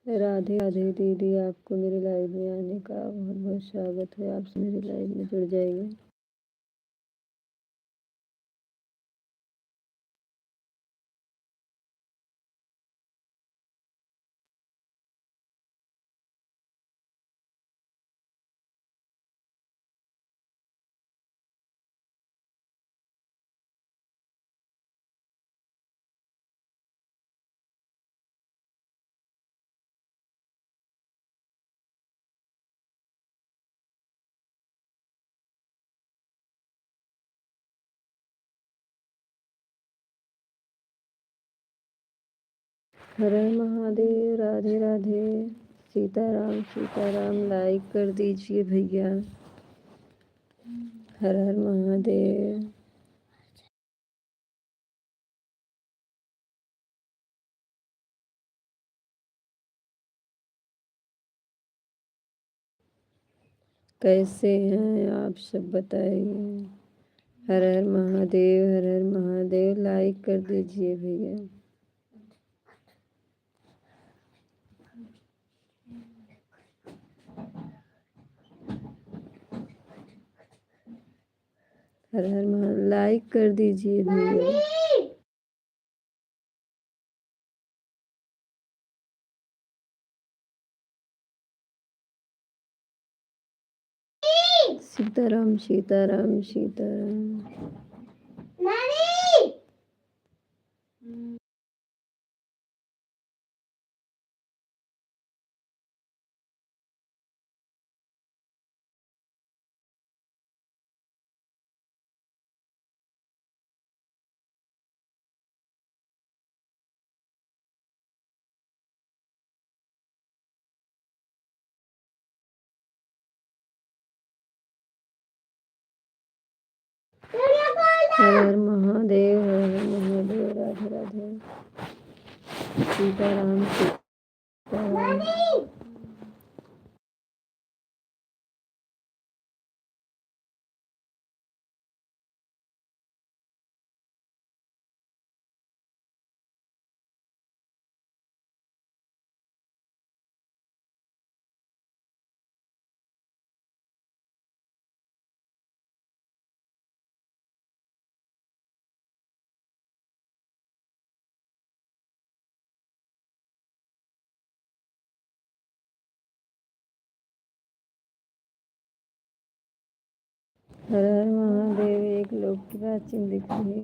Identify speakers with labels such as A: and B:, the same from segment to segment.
A: राधे राधे दीदी, आपको मेरे लाइव में आने का बहुत बहुत स्वागत है। आप मेरे लाइव में जुड़ जाइए। हर हर महादेव, राधे राधे, सीताराम सीताराम। लाइक कर दीजिए भैया। हर हर महादेव। कैसे हैं आप सब, बताइए। हर हर महादेव, हर हर महादेव। लाइक कर दीजिए भैया। हर हर लाइक कर दीजिए भैया। सीताराम सीताराम सीताराम। हर हर महादेव, हर हर महादेव। राधे राधे, सीताराम सीताराम। हर हर महादेव। एक लोग की वाचिंग दिख रही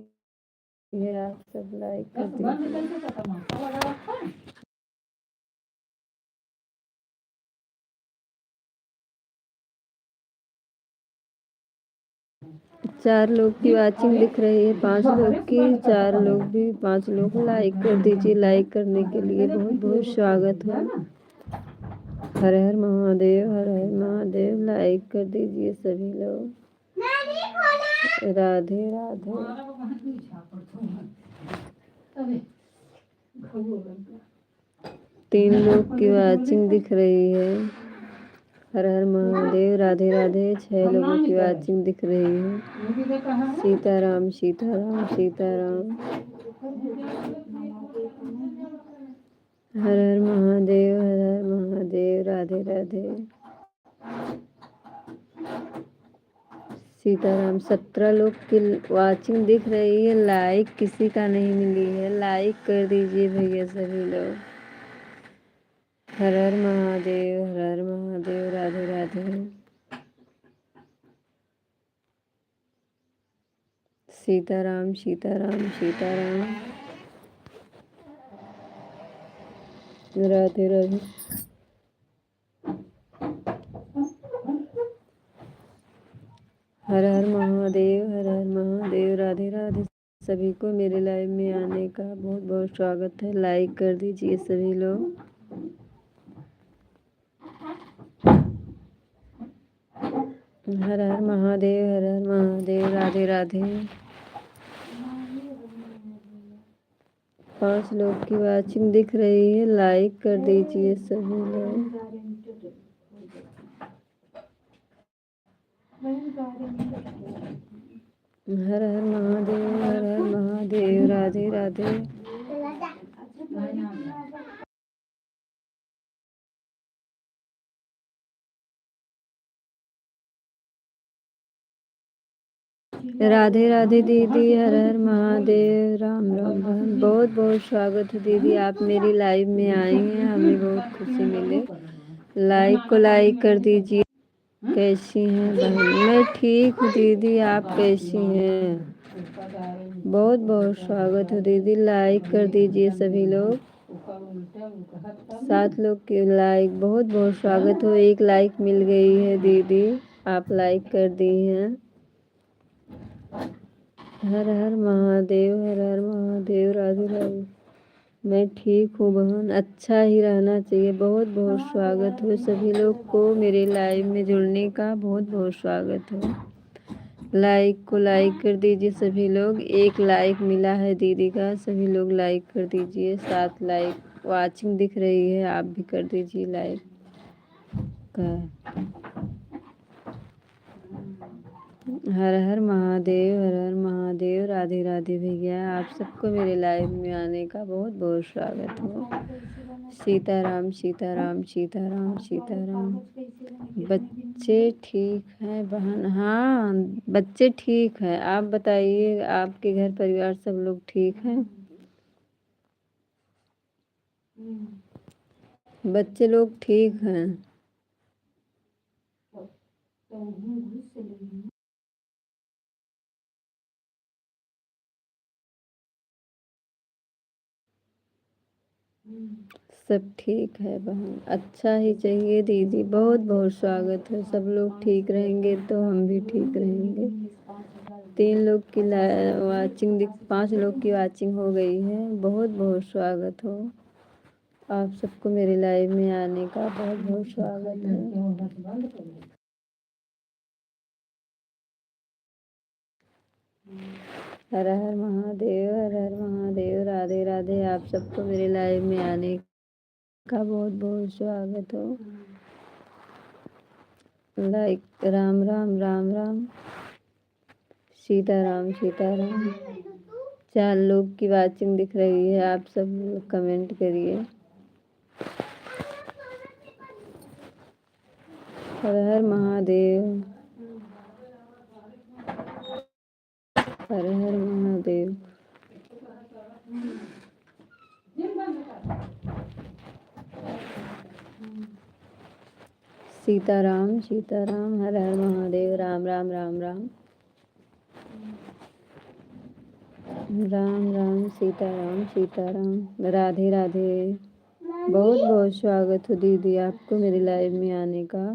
A: है, आप सब लाइक कर दीजिए। 4 लोग की वाचिंग दिख रही है, 5 लोग की। 4 लोग भी, 5 लोग लाइक कर दीजिए। लाइक करने के लिए बहुत बहुत स्वागत है। हर हर महादेव, हर हर महादेव। लाइक कर दीजिए सभी लोग। राधे राधे। 3 लोग की वाचिंग दिख रही है। हर हर महादेव, राधे राधे। 6 लोगों की वाचिंग दिख रही है। सीताराम सीताराम सीताराम। हर हर महादेव, हर हर महादेव। राधे राधे, सीताराम। 17 लोग की वाचिंग दिख रही है। लाइक किसी का नहीं मिली है। लाइक कर दीजिए भैया सभी लोग। हर हर महादेव, हर हर महादेव। राधे राधे, सीताराम सीताराम सीताराम। राधे राधे। हर हर महादेव, हर हर महादेव। राधे राधे। सभी को मेरे लाइव में आने का बहुत बहुत स्वागत है। लाइक कर दीजिए सभी लोग। हर हर महादेव, हर हर महादेव। राधे राधे। 5 लोग की वाचिंग दिख रही है। लाइक कर दीजिए सभी लोग। हर हर महादेव, हर हर महादेव। राधे राधे। राधे राधे दीदी, हर हर महादेव, राम राम बहन। बहुत बहुत स्वागत है दीदी, आप मेरी लाइव में आई हैं, हमें बहुत खुशी मिले। लाइक को लाइक कर दीजिए। कैसी हैं बहन? मैं ठीक हूँ दीदी, आप कैसी हैं? बहुत बहुत स्वागत है दीदी, लाइक कर दीजिए सभी लोग। 7 लोग के लाइक, बहुत बहुत स्वागत हो। 1 लाइक मिल गई है दीदी, आप लाइक कर दी हैं। हर हर महादेव, हर हर महादेव, राधे राधे। मैं ठीक हूँ बहन, अच्छा ही रहना चाहिए। बहुत बहुत स्वागत हो सभी लोग को मेरे लाइव में जुड़ने का, बहुत बहुत स्वागत हो। लाइक को लाइक कर दीजिए सभी लोग। 1 लाइक मिला है दीदी का, सभी लोग लाइक कर दीजिए। 7 लाइक वाचिंग दिख रही है, आप भी कर दीजिए लाइक का। हर हर महादेव, हर हर महादेव, राधे राधे भैया। आप सबको मेरे लाइव में आने का बहुत बहुत स्वागत हो। सीताराम सीताराम सीताराम सीताराम। बच्चे ठीक हैं बहन? हाँ, बच्चे ठीक हैं। आप बताइए, आपके घर परिवार सब लोग ठीक हैं? बच्चे लोग ठीक हैं? सब ठीक है बहन, अच्छा ही चाहिए दीदी। बहुत बहुत स्वागत है। सब लोग ठीक रहेंगे तो हम भी ठीक रहेंगे। 3 लोग की वाचिंग 5 लोग की वाचिंग हो गई है। बहुत बहुत स्वागत हो। आप सबको मेरे लाइव में आने का बहुत बहुत स्वागत है। हर हर महादेव, हर हर महादेव, राधे राधे। आप सबको मेरे लाइव में आने का बहुत बहुत स्वागत हो। लाइक राम राम राम राम, सीताराम सीताराम। 4 लोग की वाचिंग दिख रही है, आप सब लोग कमेंट करिए। हर हर महादेव, हर हर महादेव। सीताराम सीताराम, हर हर महादेव, राम राम राम राम, राम राम, सीताराम सीताराम, राधे राधे। बहुत बहुत स्वागत हो दीदी आपको मेरे लाइव में आने का।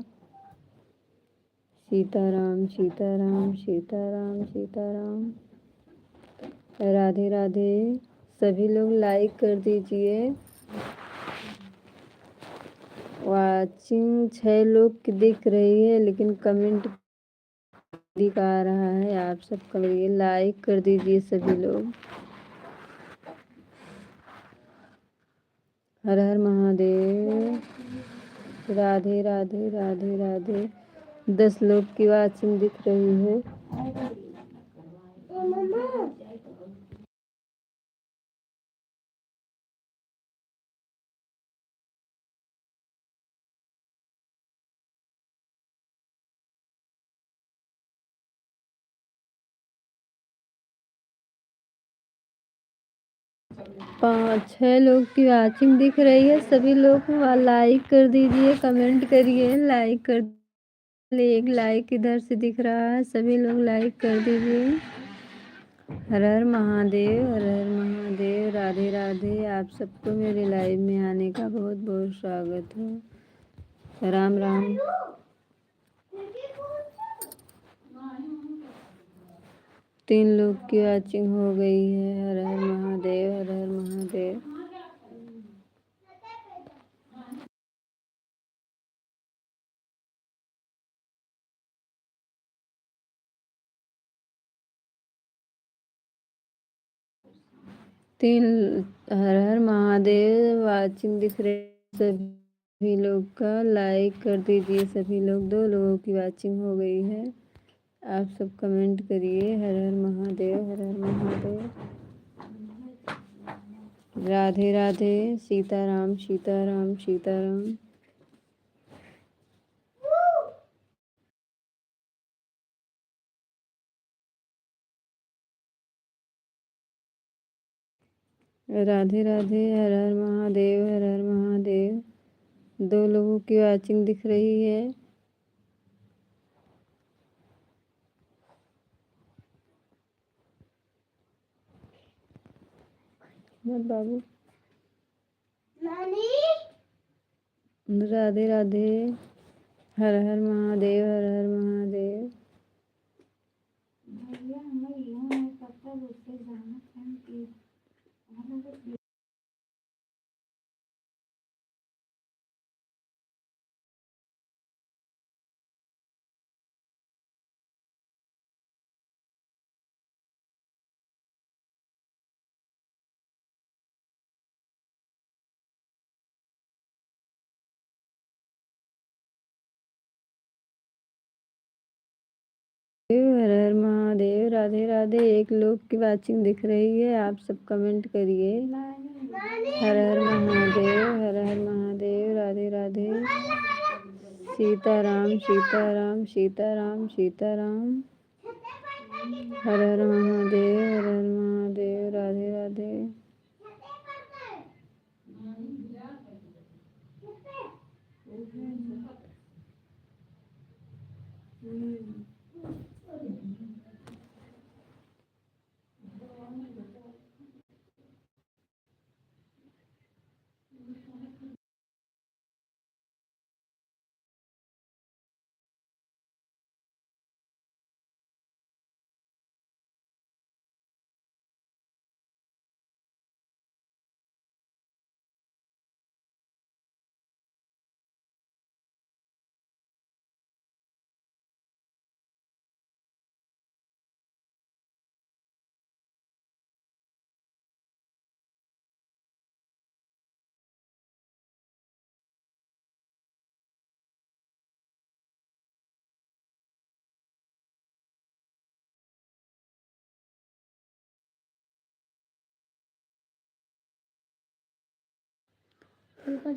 A: सीताराम सीताराम सीताराम सीताराम, राधे राधे। सभी लोग लाइक कर दीजिए। वाचिंग 6 लोग की दिख रही है, लेकिन कमेंट दिखा रहा है। आप सब करिए, लाइक कर दीजिए सभी लोग। हर हर महादेव, राधे राधे राधे राधे। 10 लोग की वाचिंग दिख रही है। 5-6 लोग की वाचिंग दिख रही है। सभी लोग लाइक कर दीजिए, कमेंट करिए। लाइक कर, 1 लाइक इधर से दिख रहा है, सभी लोग लाइक कर दीजिए। हर हर महादेव, हर हर महादेव, राधे राधे। आप सबको मेरे लाइव में आने का बहुत बहुत स्वागत है। राम राम। 3 लोग की वाचिंग हो गई है। हर हर महादेव, हर हर महादेव। तीन हर हर महादेव वाचिंग दिख रही है। सभी लोग का लाइक कर दीजिए सभी लोग। 2 लोगों की वाचिंग हो गई है। आप सब कमेंट करिए। हर हर महादेव, हर हर महादेव, राधे राधे, सीताराम सीताराम सीताराम। राधे राधे, हर हर महादेव, हर हर महादेव। दो लोगों की वाचिंग दिख रही है। मत बाबू। राधे राधे, हर हर महादेव, हर हर महादेव। हर हर महादेव, राधे राधे। एक लोग की वाचिंग दिख रही है, आप सब कमेंट करिए। हर हर महादेव, हर हर महादेव, राधे राधे। सीताराम सीताराम सीताराम सीताराम। हर हर महादेव, हर हर महादेव, राधे राधे।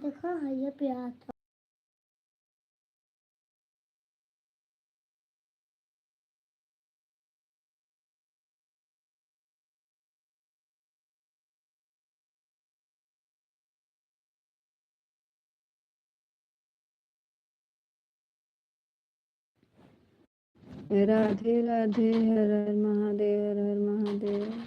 A: देखा है ये प्याज। राधे राधे, हर हर महादेव, हर हर महादेव।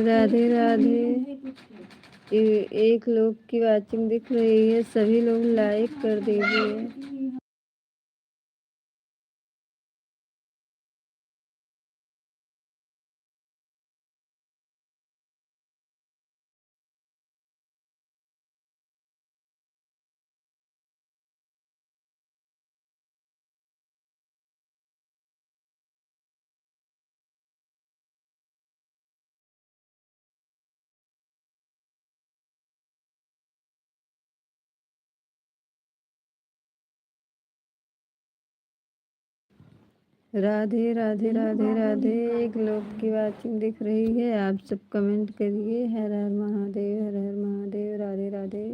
A: राधे राधे। एक लोग की वाचिंग दिख रही है, सभी लोग लाइक कर दीजिए। राधे राधे, राधे राधे। एक लोग की वाचिंग दिख रही है, आप सब कमेंट करिए। हर हर महादेव, हर हर महादेव, राधे राधे।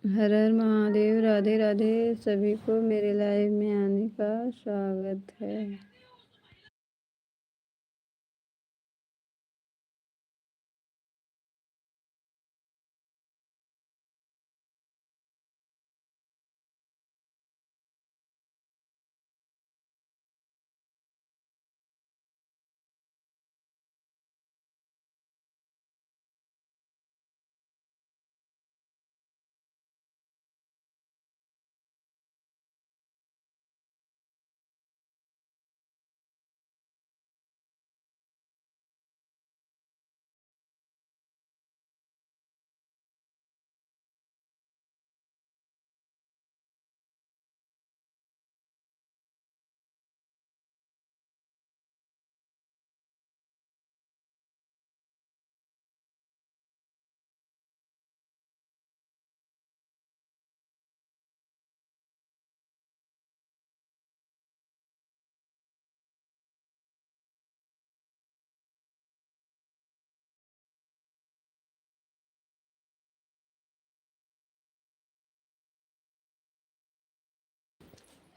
A: हर हर महादेव, राधे राधे। सभी को मेरे लाइव में आने का स्वागत है।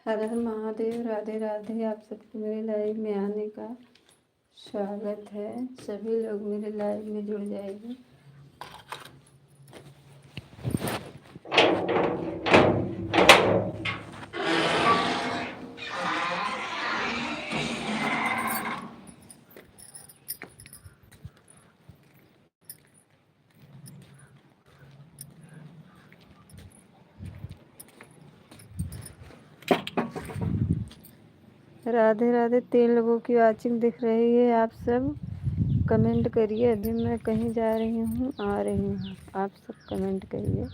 A: हर हर महादेव, राधे राधे। आप सबको मेरे लाइव में आने का स्वागत है। सभी लोग मेरे लाइव में जुड़ जाइए। राधे राधे। 3 लोगों की वाचिंग दिख रही है। आप सब कमेंट करिए। अभी मैं कहीं जा रही हूँ, आ रही हूँ। आप सब कमेंट करिए।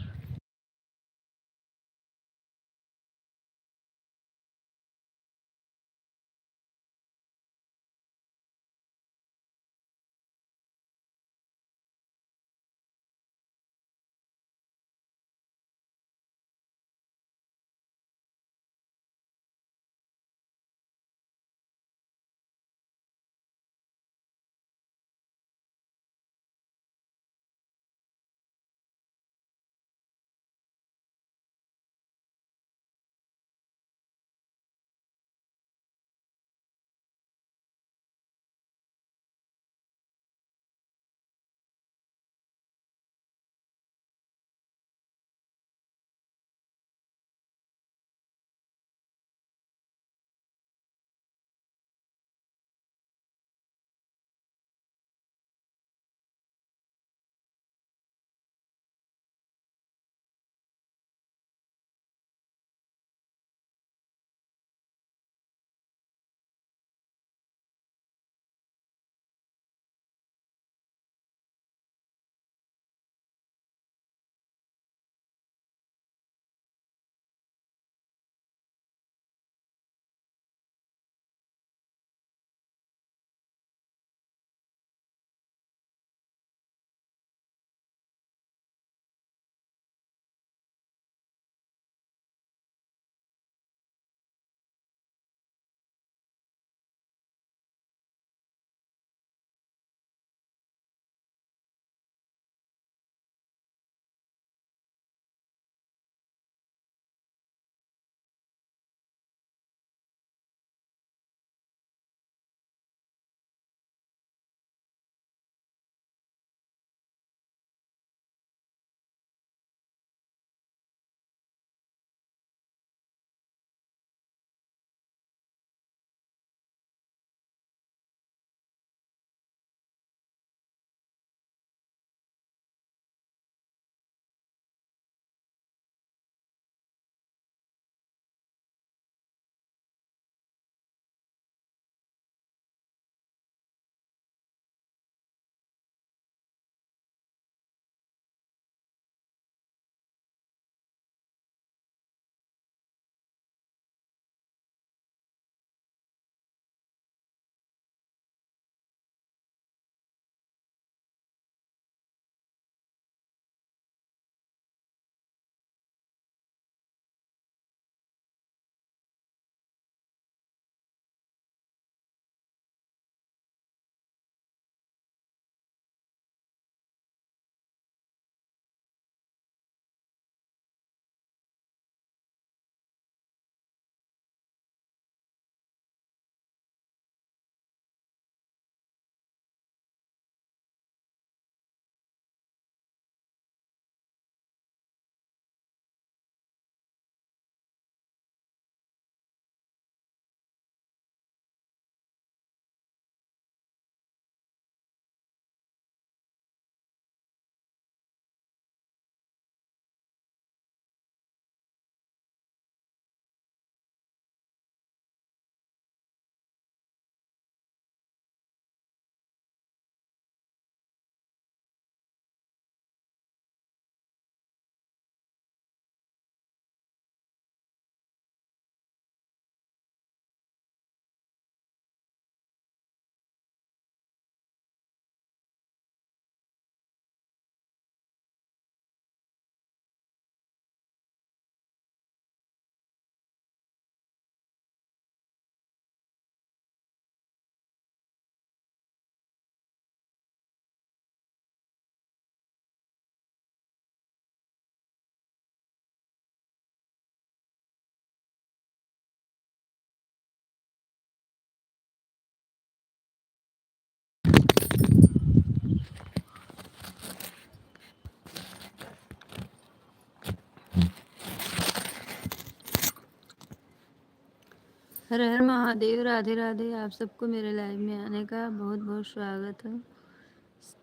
A: हर हर महादेव, राधे राधे। आप सबको मेरे लाइव में आने का बहुत बहुत स्वागत है।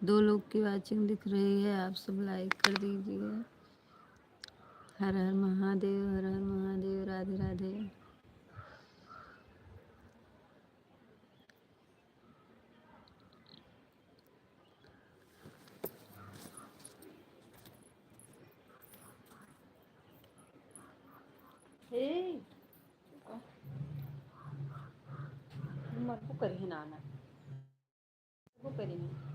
A: 2 लोग की वाचिंग दिख रही है, आप सब लाइक कर दीजिए। हर हर महादेव, हर हर महादेव, राधे राधे। मरको करी ना वो करी ना।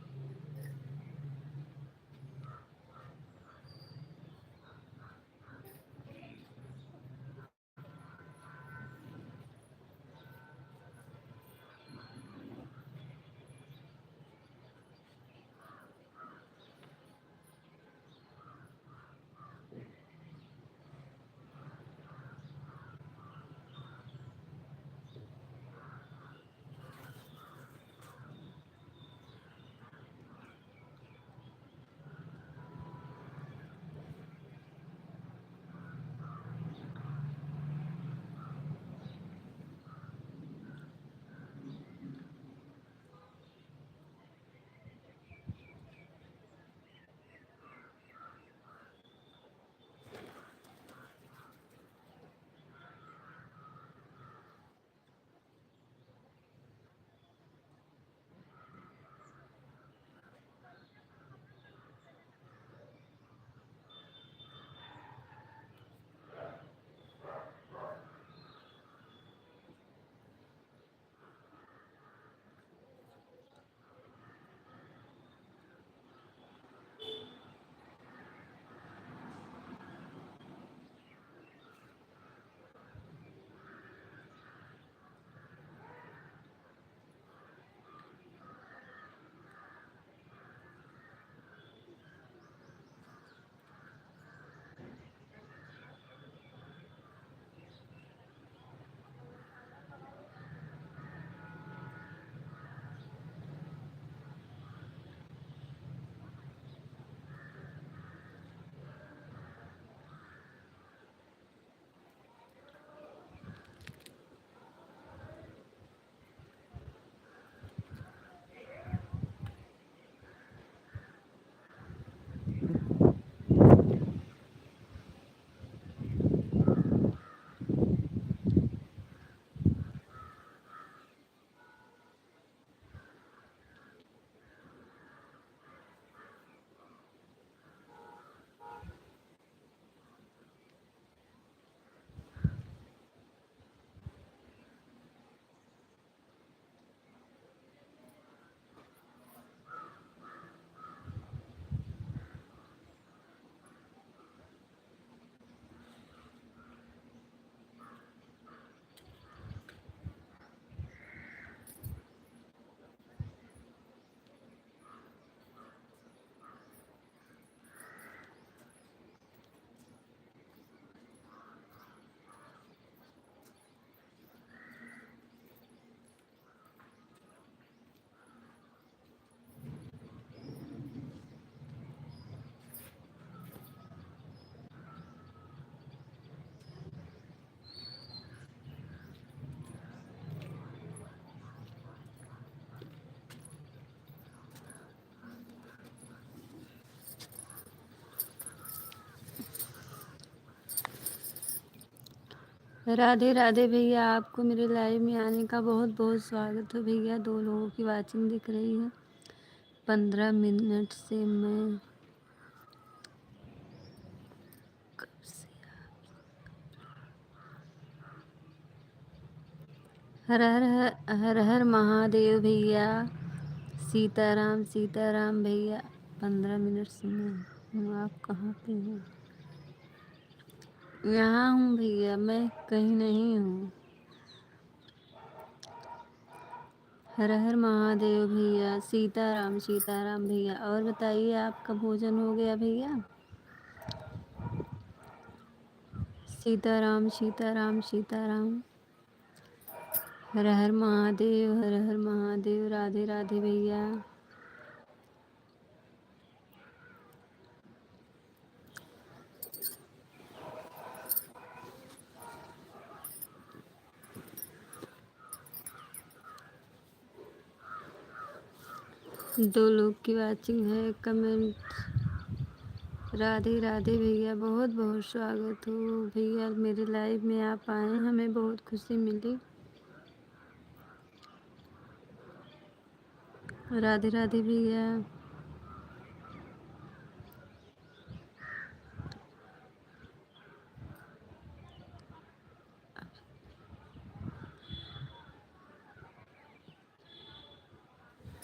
A: राधे राधे भैया, आपको मेरे लाइव में आने का बहुत बहुत स्वागत है भैया। 2 लोगों की वाचिंग दिख रही है। 15 मिनट से मैं कब से हर हर हर हर महादेव भैया। सीताराम सीताराम भैया। 15 मिनट से मैं हूँ, आप कहाँ पे हैं? यहाँ हूँ भैया, मैं कहीं नहीं हूँ। हर हर महादेव भैया। सीताराम सीताराम भैया। और बताइए, आपका भोजन हो गया भैया? सीताराम सीताराम सीताराम। हर हर महादेव, हर हर महादेव, राधे राधे भैया। दो लोग की वाचिंग है। कमेंट राधे राधे भैया, बहुत बहुत स्वागत हो भैया, मेरे लाइव में आप आए, हमें बहुत खुशी मिली। राधे राधे भैया।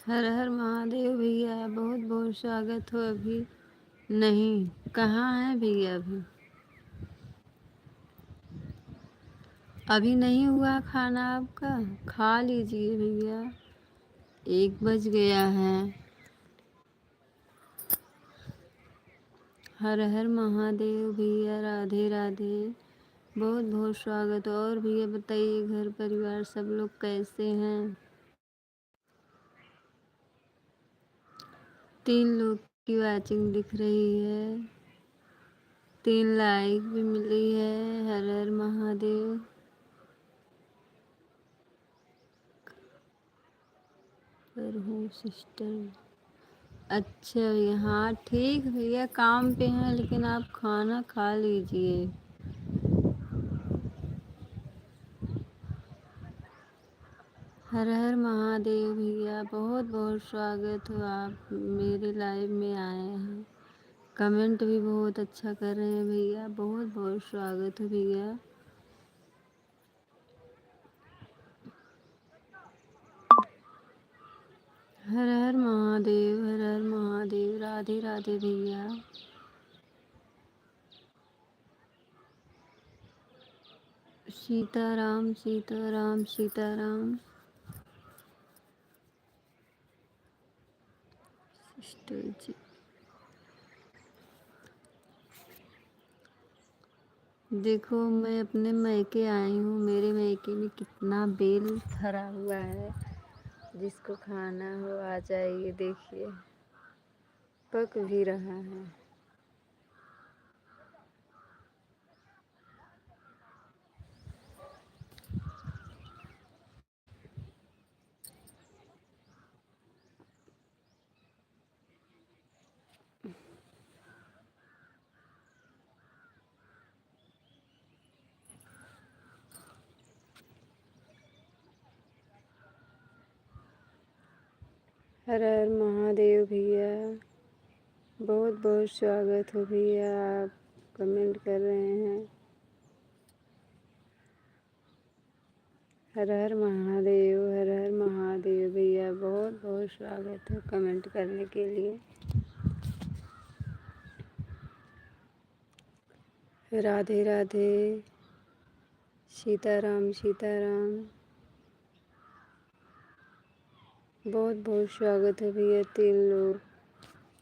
A: हर हर महादेव भैया, बहुत बहुत स्वागत हो। अभी नहीं, कहाँ है भैया? अभी नहीं हुआ खाना आपका? खा लीजिए भैया, 1 बज गया है। हर हर महादेव भैया, राधे राधे, बहुत बहुत स्वागत। और भैया बताइए, घर परिवार सब लोग कैसे हैं? 3 लोग की वाचिंग दिख रही है, 3 लाइक भी मिली है। हर हर महादेव। पर हूँ सिस्टर। अच्छा भैया, हाँ ठीक भैया, काम पे हैं, लेकिन आप खाना खा लीजिए। हर हर महादेव भैया, बहुत बहुत स्वागत हो, आप मेरे लाइव में आए हैं। कमेंट भी बहुत अच्छा कर रहे हैं भैया, बहुत बहुत स्वागत हो भैया। हर हर महादेव, हर हर महादेव, राधे राधे भैया। सीताराम सीताराम सीताराम। सिस्टर जी, देखो मैं अपने मैके आई हूँ, मेरे मैके में कितना बेल भरा हुआ है। जिसको खाना हो आ जाइए, देखिए पक भी रहा है। हर हर महादेव भैया, बहुत बहुत स्वागत हो भैया, आप कमेंट कर रहे हैं। हर हर महादेव, हर हर महादेव भैया, बहुत बहुत स्वागत है कमेंट करने के लिए। राधे राधे, सीताराम सीताराम, बहुत बहुत स्वागत है भैया। 3 लोग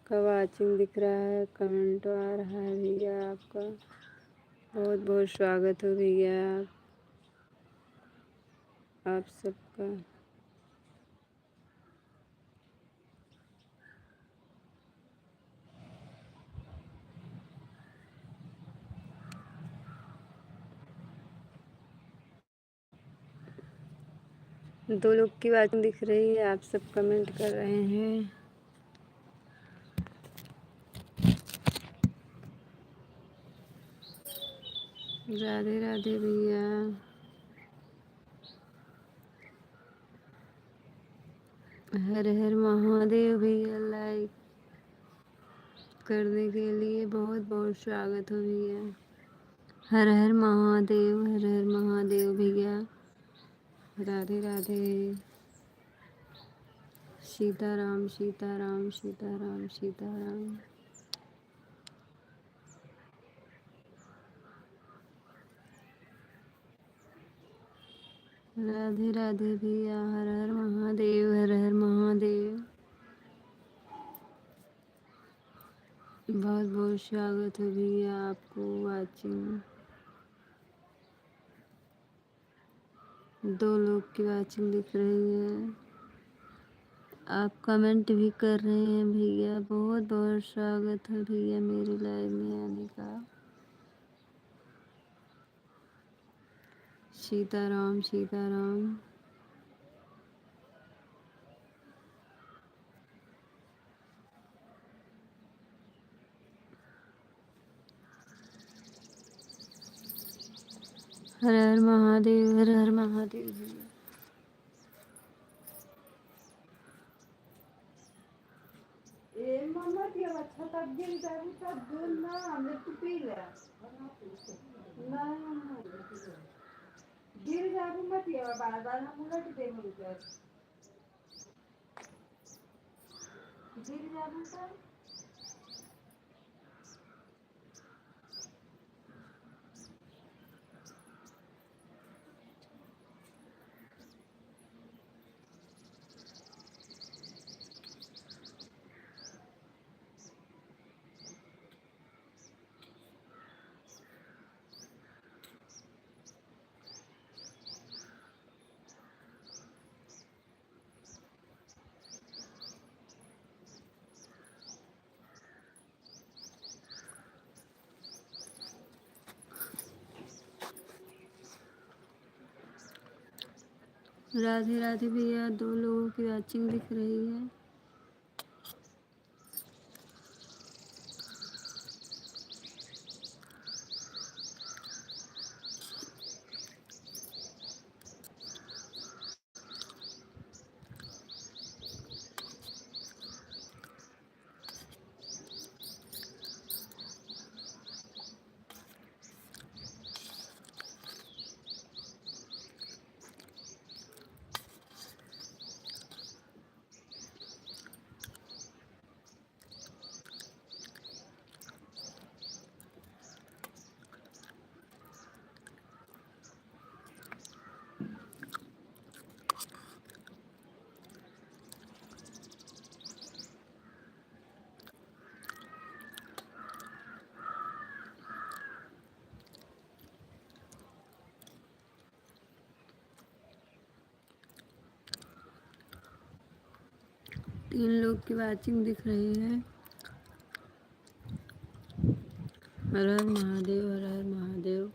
A: का वाचिंग दिख रहा है, कमेंट आ रहा है भैया आपका, बहुत बहुत स्वागत हो भैया आप सबका। दो लोग की वाचिंग दिख रही है, आप सब कमेंट कर रहे हैं। राधे राधे भैया। हर हर महादेव भैया, लाइक करने के लिए बहुत बहुत स्वागत हो भैया। हर हर महादेव, हर हर महादेव भैया, राधे राधे, सीताराम सीताराम सीताराम सीताराम। राधे राधे भैया, हर हर महादेव, हर हर महादेव, बहुत बहुत स्वागत है भैया आपको वाचिंग। 2 लोग की वाचिंग दिख रही है, आप कमेंट भी कर रहे हैं भैया, बहुत बहुत स्वागत है भैया मेरे लाइव में आने का। सीताराम सीताराम। हर हर महादेव, हर हर महादेव भैया।
B: ए मम्मा की अच्छा तब गिर जाबू तब दूध ना हमें तू पी ले ना गिर जाबू मत ये बार बार हम उलट दे मुझे गिर जाबू तब
A: राधे राधे भैया। 2 लोगों की वॉचिंग दिख रही है। तीन लोग की वॉचिंग दिख रही है। हर हर महादेव, हर हर महादेव।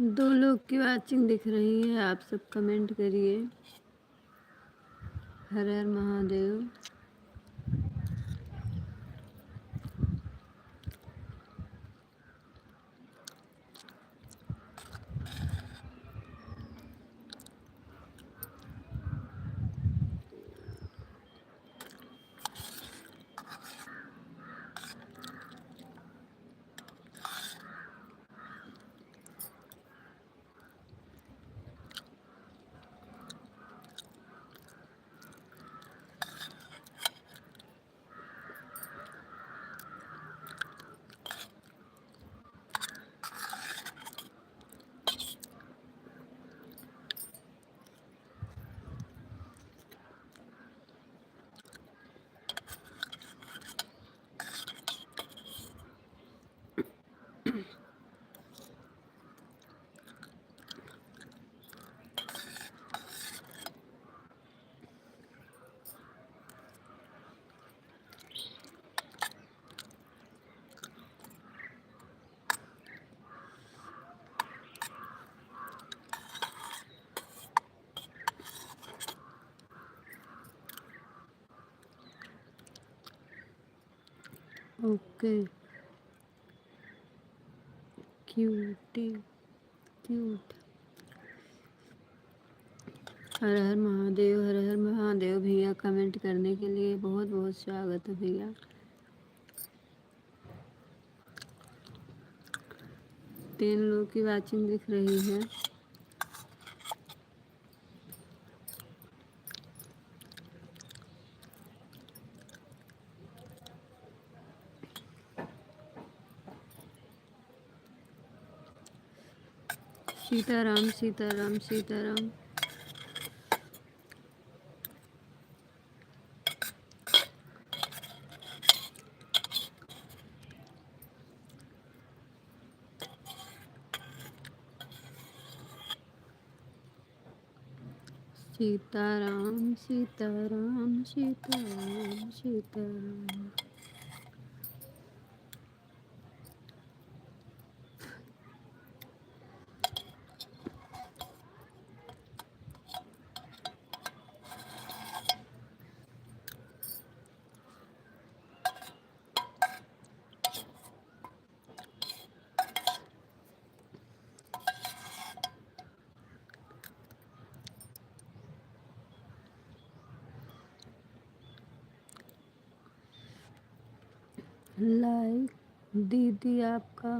A: दो लोग की वॉचिंग दिख रही है। आप सब कमेंट करिए। Har Har Mahadev. Okay, cutie cute. Har Har Mahadev, Har Har Mahadev भैया। कमेंट करने के लिए बहुत बहुत स्वागत है भैया। 3 लोग की वाचिंग दिख रही है। सीताराम सीताराम सीताराम। सीताराम सीताराम सीताराम सीताराम। लाइक दीदी आपका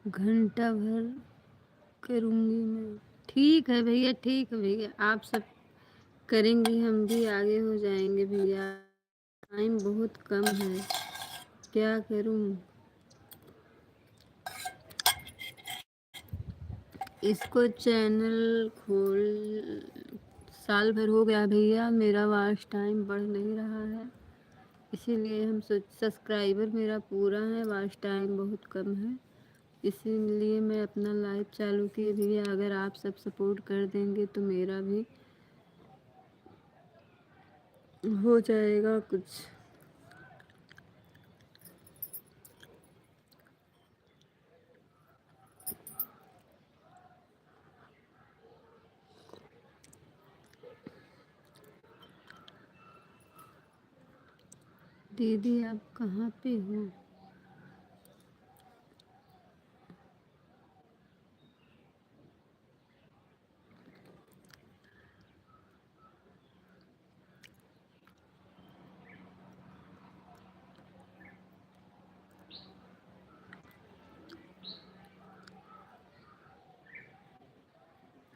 A: घंटा भर करूँगी मैं। ठीक है भैया, ठीक है भैया। आप सब करेंगी, हम भी आगे हो जाएंगे भैया। टाइम बहुत कम है, क्या करूँ। इसको चैनल खोल साल भर हो गया भैया, मेरा वॉच टाइम बढ़ नहीं रहा है, इसीलिए हम सब्सक्राइबर मेरा पूरा है, वॉच टाइम बहुत कम है, इसीलिए मैं अपना लाइव चालू किए भैया। अगर आप सब सपोर्ट कर देंगे तो मेरा भी हो जाएगा कुछ। दीदी आप कहाँ पे हो?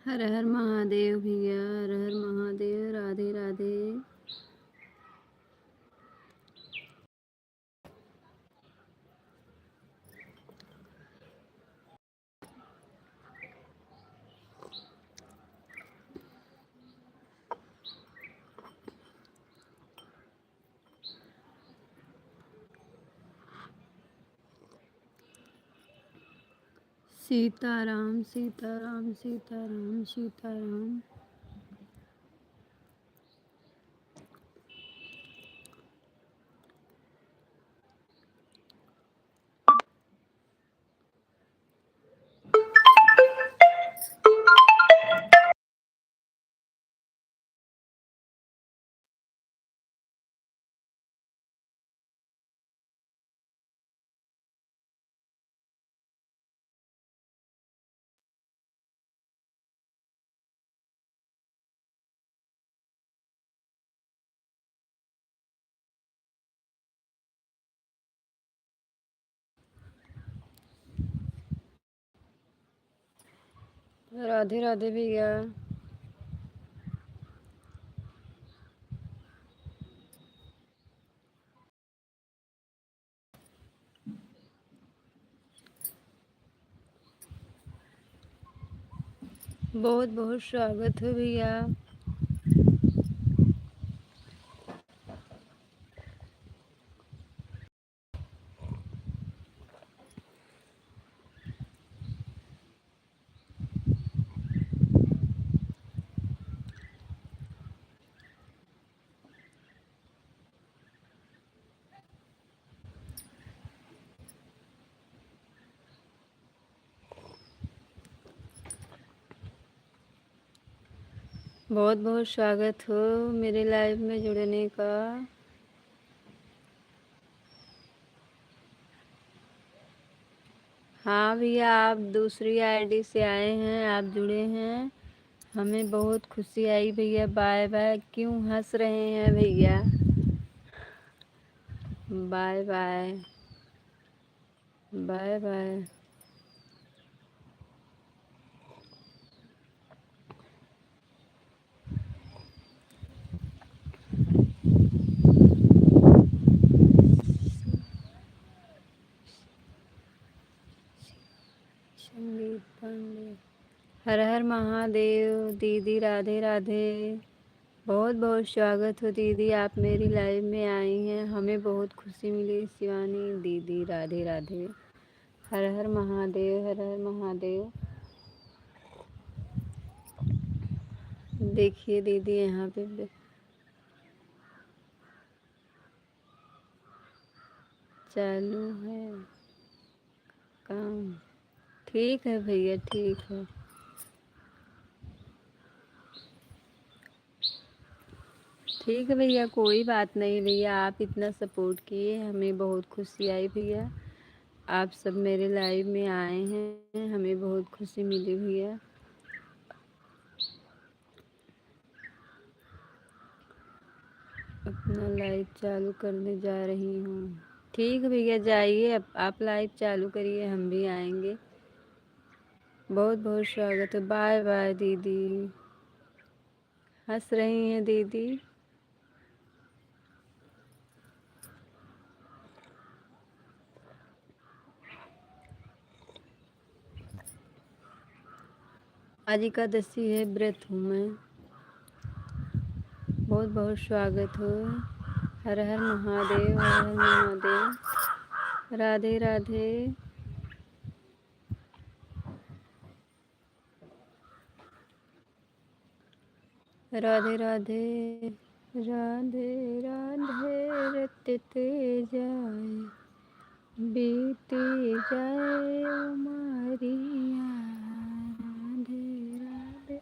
A: हर हर महादेव भैया, हर हर महादेव। राधे राधे। सीताराम सीताराम सीताराम सीताराम। राधे राधे भैया। बहुत बहुत स्वागत है भैया। बहुत बहुत स्वागत हो मेरे लाइव में जुड़ने का। हाँ भैया, आप दूसरी आईडी से आए हैं, आप जुड़े हैं, हमें बहुत खुशी आई भैया। Bye bye. क्यों हंस रहे हैं भैया? Bye bye. Bye bye. Sangeet Pandey. हर हर महादेव। दीदी राधे राधे। बहुत बहुत स्वागत हो दीदी, आप मेरी लाइव में आई हैं, हमें बहुत खुशी मिली। शिवानी दीदी राधे राधे। हर हर महादेव, हर हर महादेव। देखिए दीदी यहाँ पे चालू है काम। ठीक है भैया, ठीक है। ठीक है भैया, कोई बात नहीं भैया, आप इतना सपोर्ट किए, हमें बहुत खुशी आई भैया। आप सब मेरे लाइव में आए हैं, हमें बहुत खुशी मिली भैया। अपना लाइव चालू करने जा रही हूँ। ठीक है भैया, जाइए, आप लाइव चालू करिए, हम भी आएंगे। बहुत बहुत स्वागत है। बाय बाय दीदी। हंस रही हैं दीदी। आज एकादशी है, व्रत हूँ मैं। बहुत बहुत स्वागत हो। हर हर महादेव, हर हर महादेव। राधे राधे। राधे राधे। राधे राधे। रटते जाए, बीती जाए उमरिया। राधे राधे।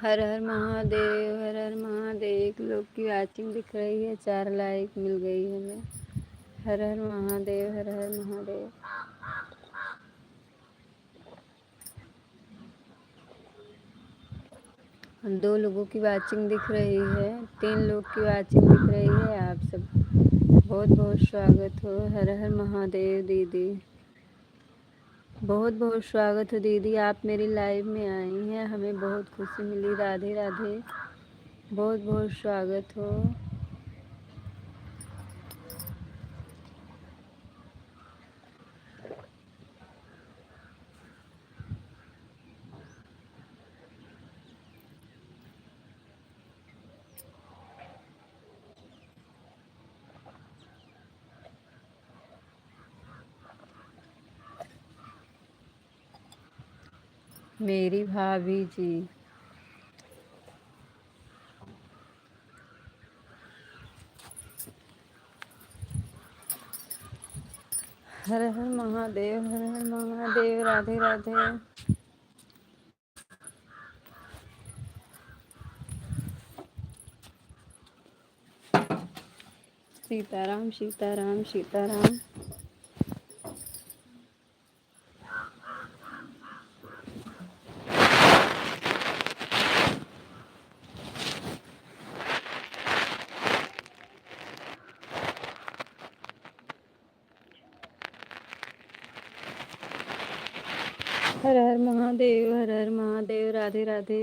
A: हर हर महादेव, हर हर महादेव। एक लोग की वॉचिंग दिख रही है, 4 लाइक मिल गई हमें। हर हर महादेव, हर हर महादेव। 2 लोगों की वॉचिंग दिख रही है, 3 लोग की वॉचिंग दिख रही है। आप सब बहुत बहुत स्वागत हो। हर हर महादेव दीदी। बहुत बहुत स्वागत हो दीदी, आप मेरी लाइव में आई हैं, हमें बहुत खुशी मिली। राधे राधे। बहुत बहुत स्वागत हो। मेरी भाभी जी। हर हर महादेव, हर हर महादेव। राधे राधे। सीताराम सीताराम सीताराम। हर हर महादेव, हर हर महादेव। राधे राधे।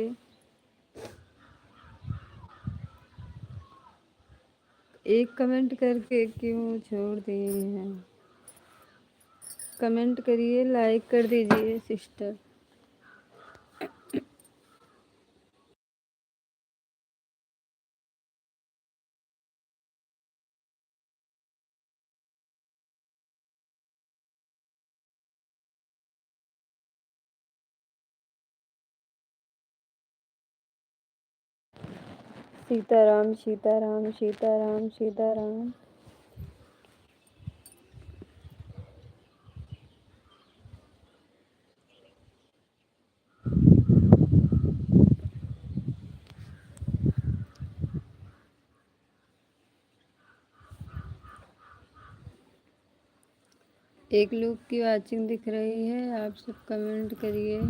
A: एक कमेंट करके क्यों छोड़ दिए हैं? कमेंट करिए, लाइक कर दीजिए सिस्टर। सीताराम सीताराम सीताराम सीताराम। एक लोग की वाचिंग दिख रही है, आप सब कमेंट करिए।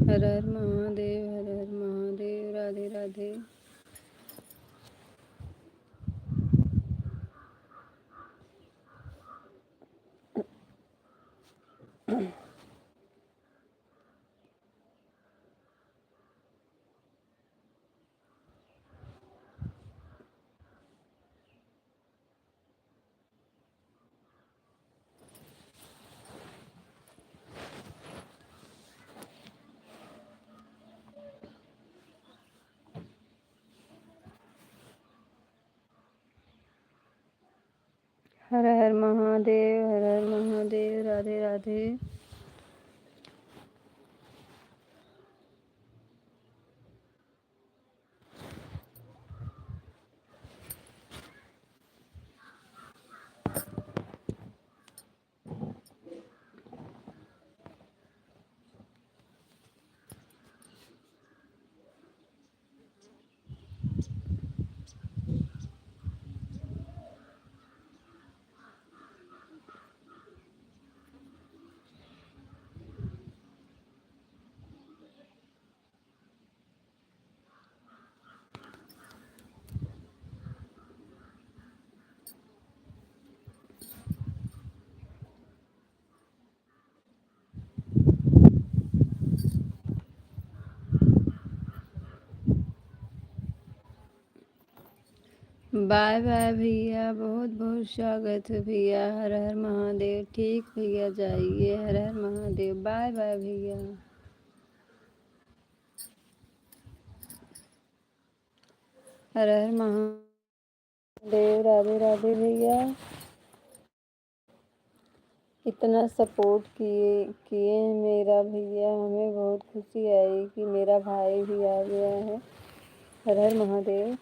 A: हर हर महादेव, हर हर महादेव, राधे राधे। हर हर महादेव, हर हर महादेव, राधे राधे। बाय बाय भैया, बहुत बहुत स्वागत है भैया। हर हर महादेव। ठीक भैया, जाइए। हर हर महादेव। बाय बाय भैया। हर हर महादेव, राधे राधे भैया। इतना सपोर्ट किए किए हैं मेरा भैया, हमें बहुत खुशी आई कि मेरा भाई भी आ गया है। हर हर महादेव।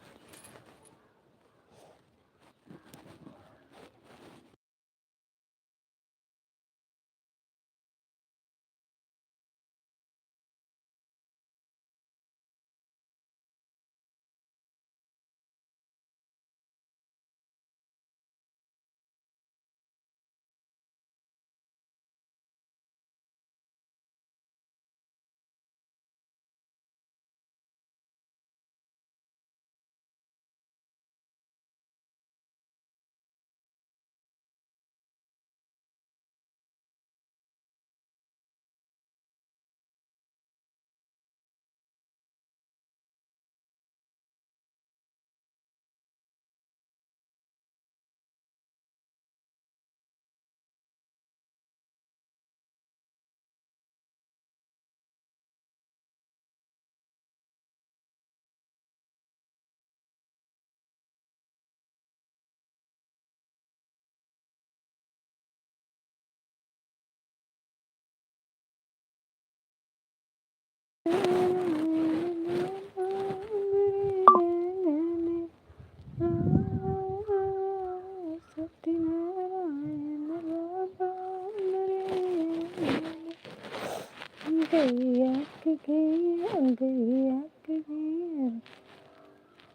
A: गैया के गैया, गैया के गैया,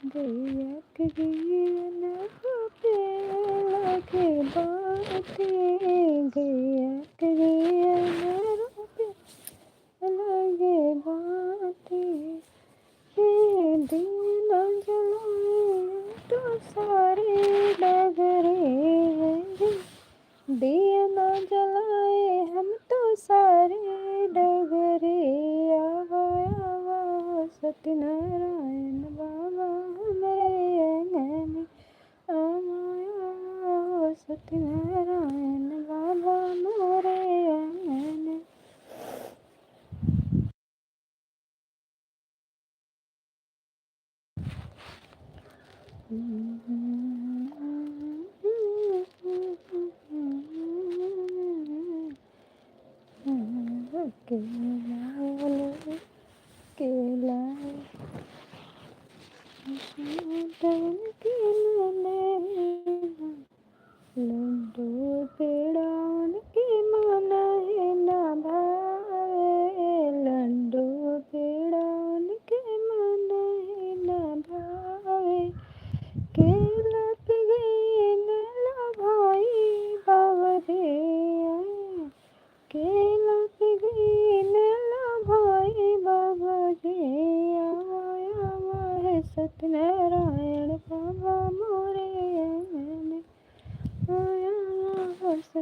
A: गैया के गैया ना रोपेला के बाटे, गैया के गैया ना रोपेला के बाटे। ये दिन जलाए तो सारे डगरे हैं, दिया ना जलाए हम तो सारे डगरे। आवा आवा सत्यनारायण बाबा हमारे आंगन, आवा आवा सत्यनारायण बाबा हमारे आंगन। केला केला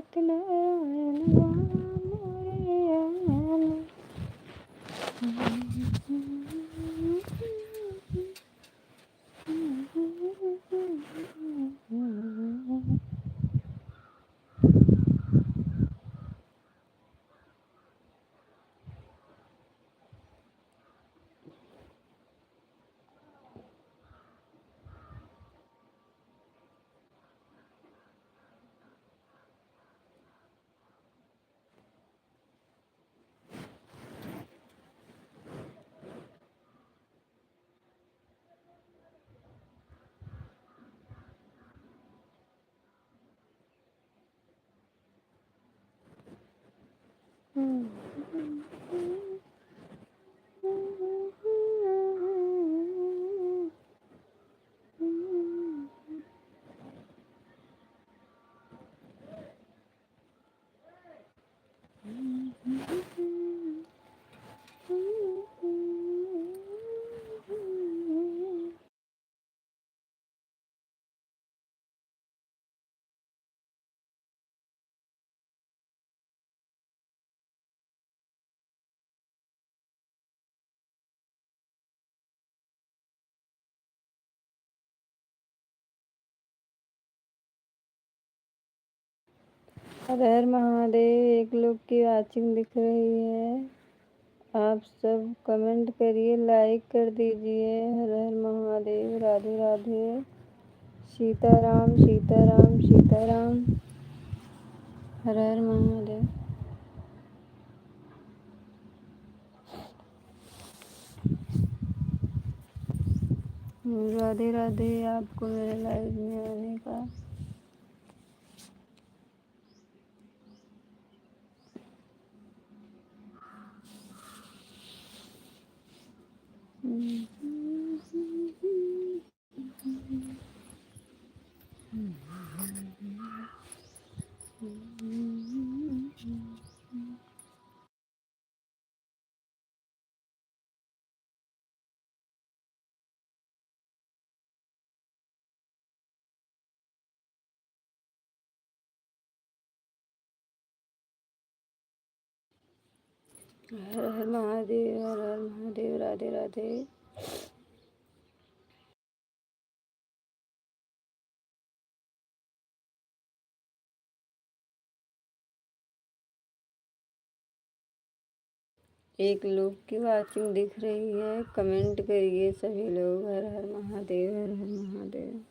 A: सत्यनारायण राम मोरया। हर हर महादेव। एक लोग की वाचिंग दिख रही है। आप सब कमेंट करिए, लाइक कर दीजिए। हर हर महादेव। राधे राधे। सीताराम सीताराम सीताराम। हर हर महादेव। राधे राधे आपको मेरे लाइव में आने का। हर हर महादेव। हर हर महादेव। राधे राधे। एक लोग की वाचिंग दिख रही है, कमेंट करिए सभी लोग। हर हर महादेव। हर हर महादेव।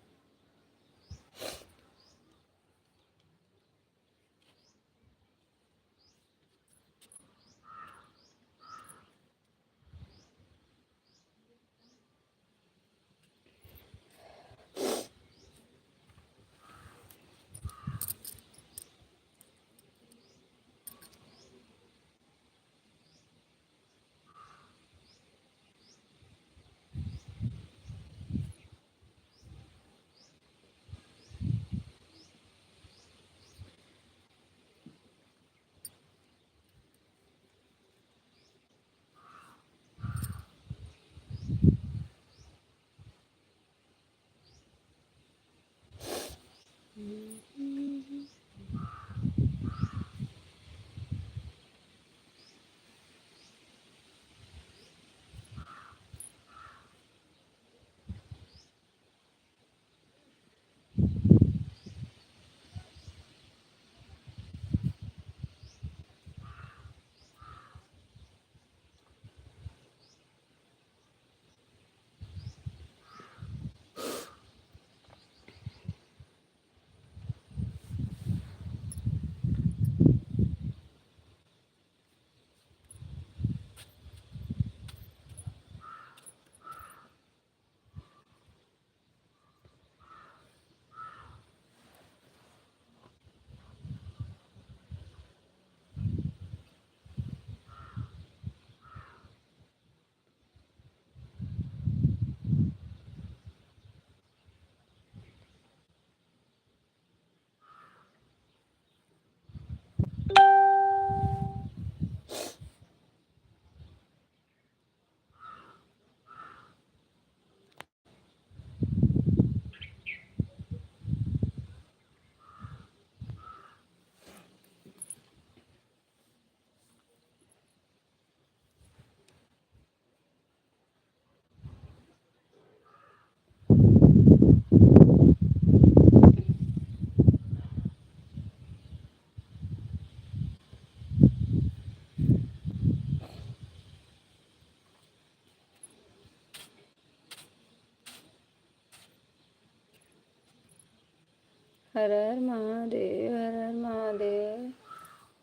A: हर हर महादेव, हर हर महादेव।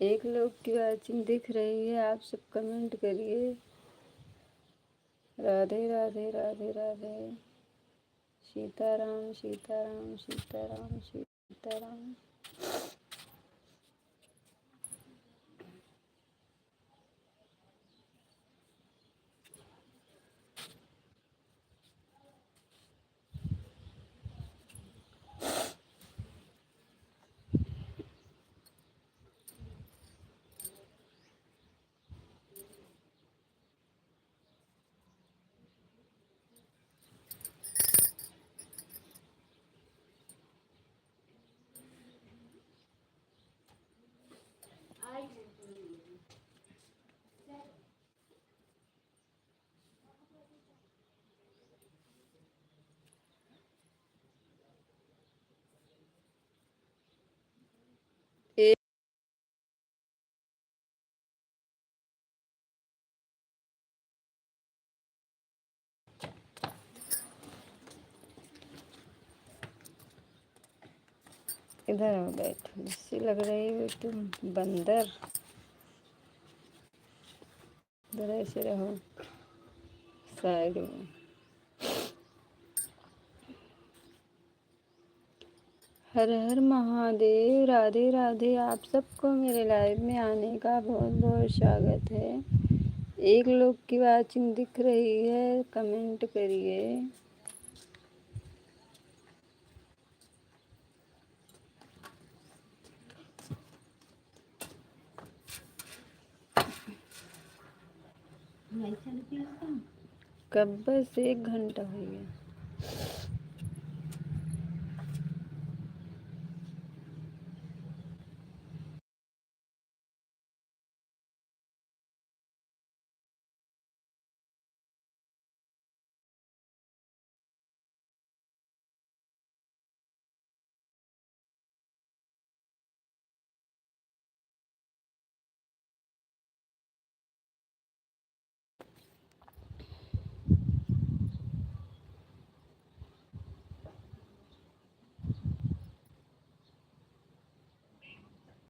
A: एक लोग की वाचिंग दिख रही है, आप सब कमेंट करिए। राधे राधे राधे राधे। सीताराम सीताराम सीताराम सीताराम। इधर आओ बैठो, इससे लग रही हो तुम बंदर। इधर ऐसे रहो साइड में। हर हर महादेव, राधे राधे। आप सबको मेरे लाइव में आने का बहुत बहुत स्वागत है। एक लोग की वाचिंग दिख रही है, कमेंट करिए। कब? बस 1 घंटा हो गया।